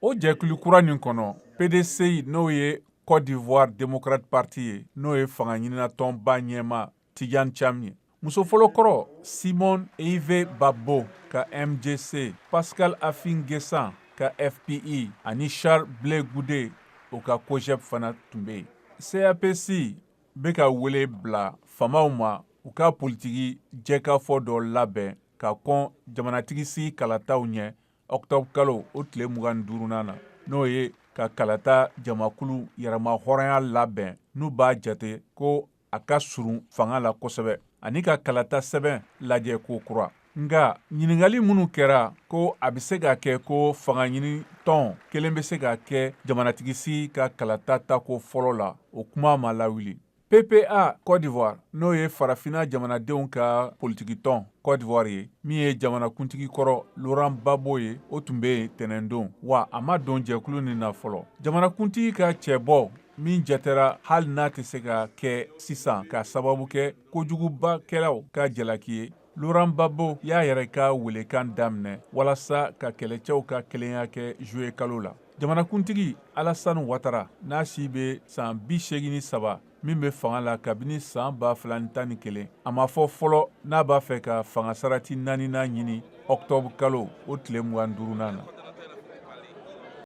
O jɛkulu kura nin kɔnɔ PDC n'o ye Côte d'Ivoire Democratic Party ye n'o ye fanga ɲininatɔnba ɲɛma Tidjane Thiam ye. Muso fɔlɔkɔrɔ Simone Yves Babo ka MJC, Pascal Affi-N'Guessan ka FPI ani Charles Blé Goudé o ka COJEP fana tun bɛ yen. CAPC bɛ ka wele bila famaw ma u ka politiki jɛkafɔ dɔ labɛn ka kɔn jamanatigi sigi kalataw ɲɛ octobre kalo o tile 25nan na n'o ye ka kalata jamakulu yɛrɛma hɔrɔnya labɛn n'u b'a jate ko a ka surun fanga la kosɛbɛ ani ka kalata sɛbɛn lajɛ ko kura. Nga ɲiningali minnu kɛra ko a bɛ se ka kɛ ko fanga ɲini tɔn kelen bɛ se ka kɛ jamanatigi sigi ka kalata tako fɔlɔ la o kuma ma lawuli. PPA Côte d'Ivoire n'o ye farafina jamanadenw ka politiki tɔn Côte d'Ivoire ye min ye jamanakuntigi kɔrɔ Laurent Gbagbo ye o tun bɛ yen tɛnɛndon wa a ma don jɛkulu nin na fɔlɔ. Jamanakuntigi ka cɛbɔ min jatera hali n'a tɛ se ka kɛ sisan ka sababu kɛ kojugubakɛlaw ka jalaki ye. Laurent Gbagbo y'a yɛrɛ ka welekan daminɛ walasa ka kɛlɛcɛw ka kelenya kɛ juillet kalo la. Jamanakuntigi Alassane Ouattara n'a si bɛ san 83 min bɛ fanga la kabini san 2011 a ma fɔ fɔlɔ n'a b'a fɛ ka fanga sarati 4nan ɲini octobre kalo o tile 25nan na.